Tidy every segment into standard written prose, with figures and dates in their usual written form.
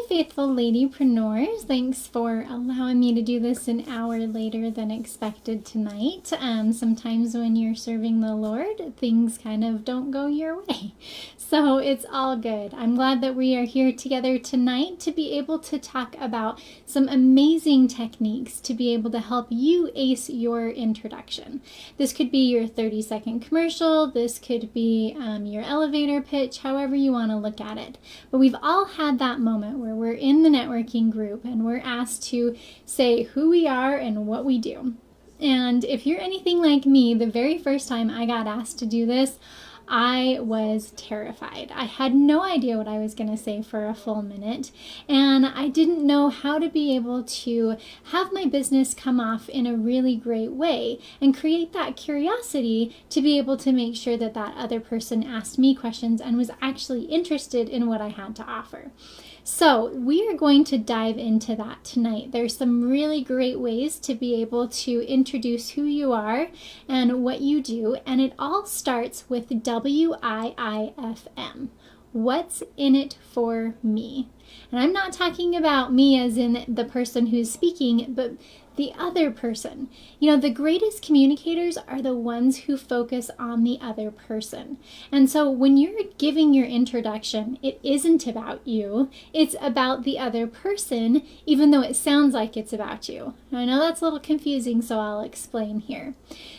faithful ladypreneurs. Thanks for allowing me to do this an hour later than expected tonight. Sometimes when you're serving the Lord, things kind of don't go your way. So it's all good. I'm glad that we are here together tonight to be able to talk about some amazing techniques to be able to help you ace your introduction. This could be your 30-second commercial. This could be your elevator pitch, however you want to look at it. But we've all had that moment where we're in the networking group and we're asked to say who we are and what we do. And if you're anything like me, the very first time I got asked to do this, I was terrified. I had no idea what I was going to say for a full minute, and I didn't know how to be able to have my business come off in a really great way and create that curiosity to be able to make sure that that other person asked me questions and was actually interested in what I had to offer. So we are going to dive into that tonight. There's some really great ways to be able to introduce who you are and what you do, and it all starts with WIIFM. What's in it for me? And I'm not talking about me as in the person who's speaking, but the other person. You know, the greatest communicators are the ones who focus on the other person. And so when you're giving your introduction, it isn't about you. It's about the other person, even though it sounds like it's about you. I know that's a little confusing, so I'll explain here.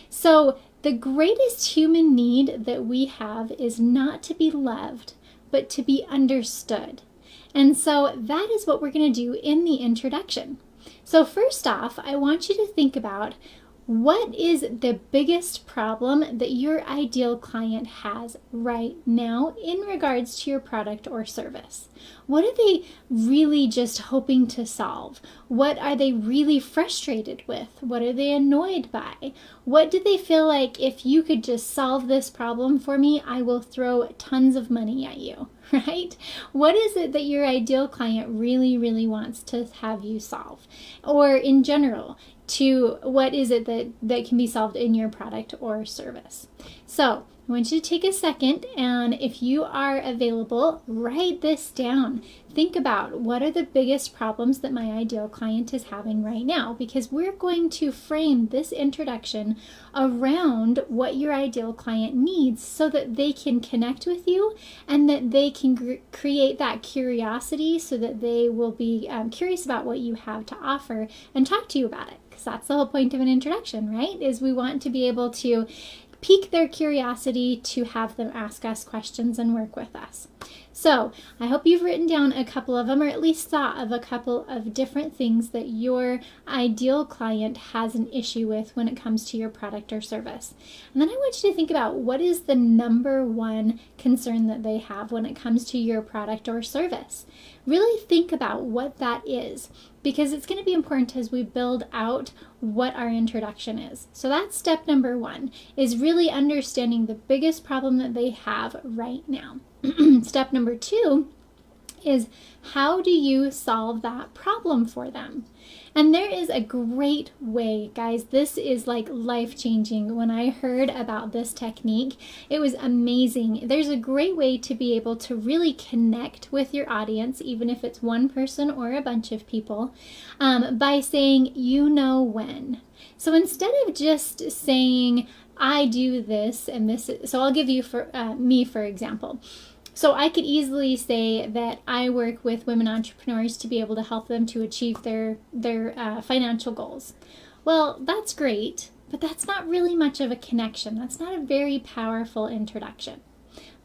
So the greatest human need that we have is not to be loved, but to be understood. And so that is what we're going to do in the introduction. So first off, I want you to think about what is the biggest problem that your ideal client has right now in regards to your product or service. What are they really just hoping to solve? What are they really frustrated with? What are they annoyed by? What do they feel like, if you could just solve this problem for me, I will throw tons of money at you, right? What is it that your ideal client really, really wants to have you solve? Or in general, to what is it that can be solved in your product or service? So I want you to take a second, and if you are available, write this down. Think about what are the biggest problems that my ideal client is having right now, because we're going to frame this introduction around what your ideal client needs so that they can connect with you and that they can create that curiosity so that they will be curious about what you have to offer and talk to you about it. Because that's the whole point of an introduction, right? Is we want to be able to pique their curiosity to have them ask us questions and work with us. So I hope you've written down a couple of them, or at least thought of a couple of different things that your ideal client has an issue with when it comes to your product or service. And then I want you to think about what is the number one concern that they have when it comes to your product or service. Really think about what that is, because it's going to be important as we build out what our introduction is. So that's step number one, is really understanding the biggest problem that they have right now. Step number two is, how do you solve that problem for them? And there is a great way, guys. This is like life-changing. When I heard about this technique, it was amazing. There's a great way to be able to really connect with your audience, even if it's one person or a bunch of people, by saying, you know when. So instead of just saying, I do this and this, so I'll give you me, for example. So I could easily say that I work with women entrepreneurs to be able to help them to achieve their financial goals. Well, that's great, but that's not really much of a connection. That's not a very powerful introduction.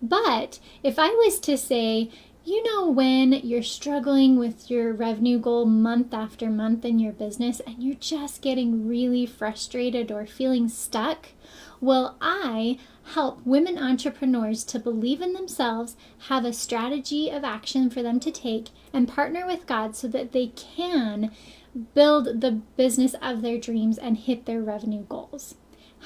But if I was to say, you know, when you're struggling with your revenue goal month after month in your business and you're just getting really frustrated or feeling stuck, well, I help women entrepreneurs to believe in themselves, have a strategy of action for them to take, and partner with God so that they can build the business of their dreams and hit their revenue goals.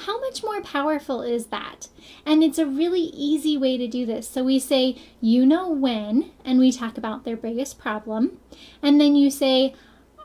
How much more powerful is that? And it's a really easy way to do this. So we say, you know when, and we talk about their biggest problem. And then you say,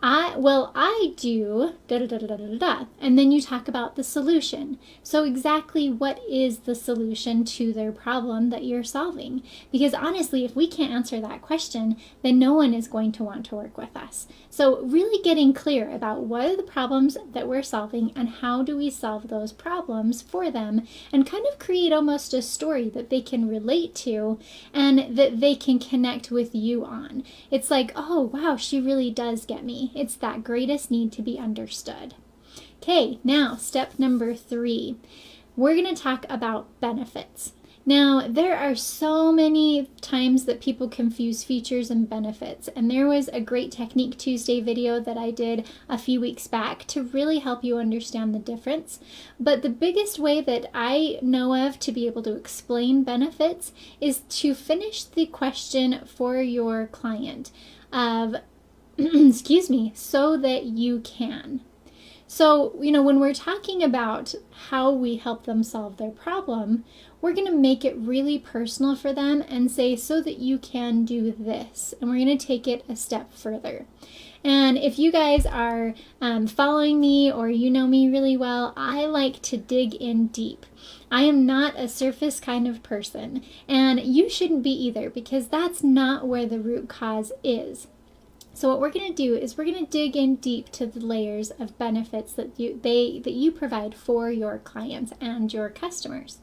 I do da da da da da da da, and then you talk about the solution. So exactly what is the solution to their problem that you're solving? Because honestly, if we can't answer that question, then no one is going to want to work with us. So really getting clear about what are the problems that we're solving and how do we solve those problems for them, and kind of create almost a story that they can relate to and that they can connect with you on. It's like, oh wow, she really does get me. It's that greatest need to be understood. Okay, now step number 3. We're going to talk about benefits. Now, there are so many times that people confuse features and benefits, and there was a great Technique Tuesday video that I did a few weeks back to really help you understand the difference. But the biggest way that I know of to be able to explain benefits is to finish the question for your client of excuse me, so that you can. So, when we're talking about how we help them solve their problem, we're going to make it really personal for them and say, so that you can do this. And we're going to take it a step further. And if you guys are following me or you know me really well, I like to dig in deep. I am not a surface kind of person, and you shouldn't be either, because that's not where the root cause is. So what we're going to do is we're going to dig in deep to the layers of benefits that you provide for your clients and your customers.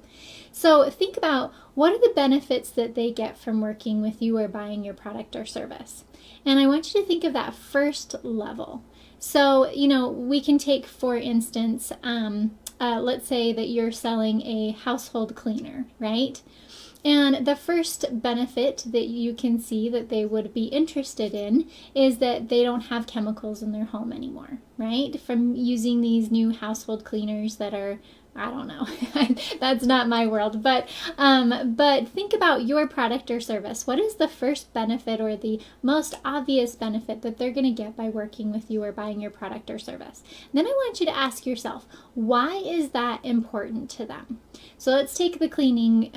So think about, what are the benefits that they get from working with you or buying your product or service? And I want you to think of that first level. So, we can take, for instance, let's say that you're selling a household cleaner, right? And the first benefit that you can see that they would be interested in is that they don't have chemicals in their home anymore, right? From using these new household cleaners that are, I don't know, that's not my world, but think about your product or service. What is the first benefit or the most obvious benefit that they're going to get by working with you or buying your product or service? And then I want you to ask yourself, why is that important to them? So let's take the cleaning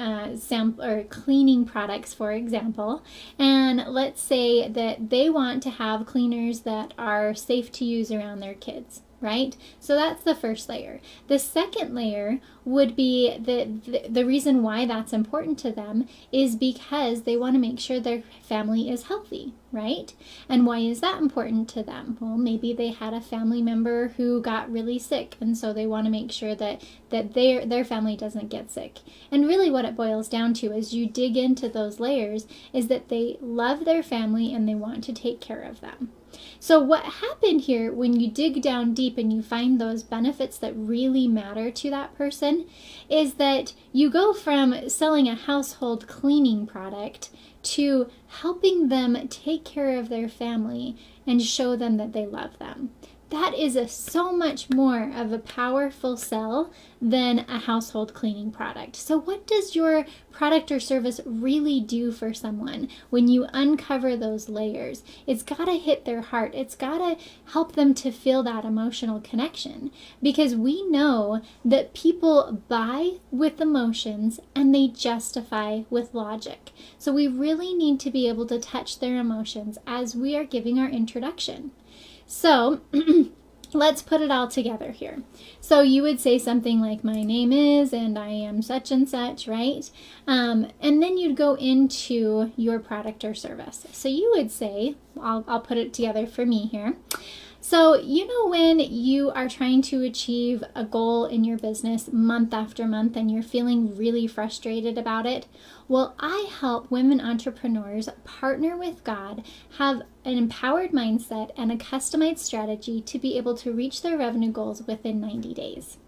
cleaning products, for example, and let's say that they want to have cleaners that are safe to use around their kids. Right? So that's the first layer. The second layer would be the reason why that's important to them is because they want to make sure their family is healthy, right? And why is that important to them? Well, maybe they had a family member who got really sick, and so they want to make sure that their family doesn't get sick. And really what it boils down to, as you dig into those layers, is that they love their family and they want to take care of them. So what happened here, when you dig down deep and you find those benefits that really matter to that person, is that you go from selling a household cleaning product to helping them take care of their family and show them that they love them. That is so much more of a powerful sell than a household cleaning product. So what does your product or service really do for someone when you uncover those layers? It's got to hit their heart. It's got to help them to feel that emotional connection, because we know that people buy with emotions and they justify with logic. So we really need to be able to touch their emotions as we are giving our introduction. So let's put it all together here. So you would say something like, my name is, and I am such and such, right? And then you'd go into your product or service. So you would say, I'll put it together for me here. So, when you are trying to achieve a goal in your business month after month and you're feeling really frustrated about it, well, I help women entrepreneurs partner with God, have an empowered mindset and a customized strategy to be able to reach their revenue goals within 90 days.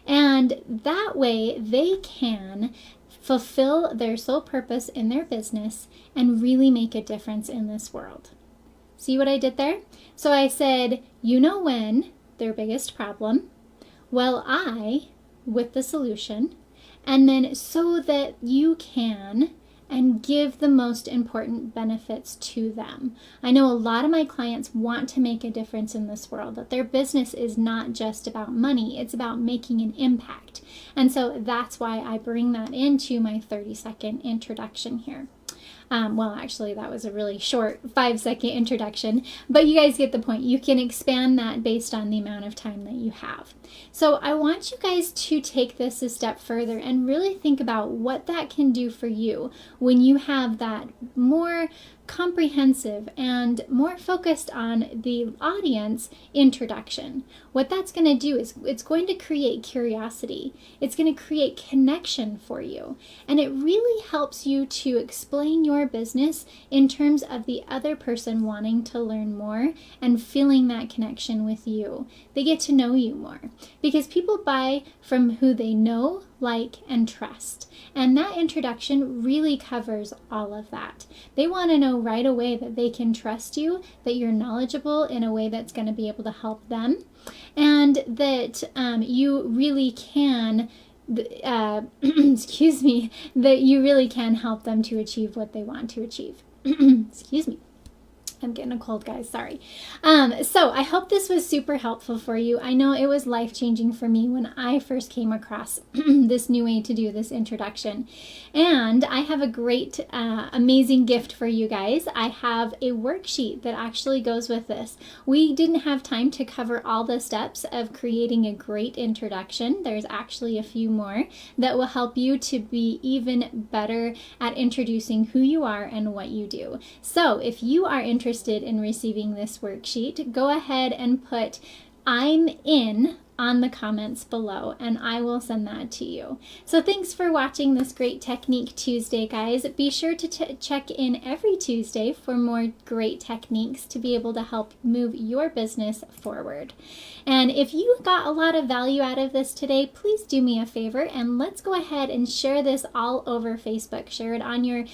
And that way they can fulfill their sole purpose in their business and really make a difference in this world. See what I did there? So I said, when, their biggest problem, well, I, with the solution, and then so that you can, and give the most important benefits to them. I know a lot of my clients want to make a difference in this world, that their business is not just about money, it's about making an impact. And so that's why I bring that into my 30-second introduction here. Well, actually, that was a really short 5-second introduction, but you guys get the point. You can expand that based on the amount of time that you have. So I want you guys to take this a step further and really think about what that can do for you when you have that more comprehensive and more focused on the audience introduction. What that's going to do is it's going to create curiosity. It's going to create connection for you. And it really helps you to explain your business in terms of the other person wanting to learn more and feeling that connection with you. They get to know you more because people buy from who they know, like, and trust. And that introduction really covers all of that. They want to know right away that they can trust you, that you're knowledgeable in a way that's going to be able to help them, and that you really can excuse me, that you really can help them to achieve what they want to achieve. Excuse me. I'm getting a cold, guys. Sorry. So I hope this was super helpful for you. I know it was life-changing for me when I first came across this new way to do this introduction. And I have a great, amazing gift for you guys. I have a worksheet that actually goes with this. We didn't have time to cover all the steps of creating a great introduction. There's actually a few more that will help you to be even better at introducing who you are and what you do. So if you are interested in receiving this worksheet, go ahead and put "I'm in" on the comments below and I will send that to you. So thanks for watching this great Technique Tuesday, guys. Be sure to check in every Tuesday for more great techniques to be able to help move your business forward. And if you got a lot of value out of this today, please do me a favor and let's go ahead and share this all over Facebook. Share it on your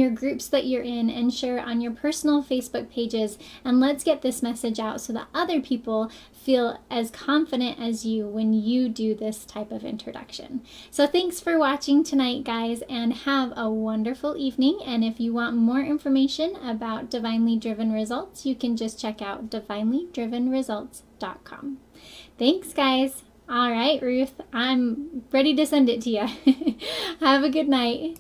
groups that you're in and share it on your personal Facebook pages, and let's get this message out so that other people feel as confident as you when you do this type of introduction. So thanks for watching tonight, guys, and have a wonderful evening. And if you want more information about Divinely Driven Results, you can just check out divinelydrivenresults.com. Thanks, guys. All right, Ruth, I'm ready to send it to you. Have a good night.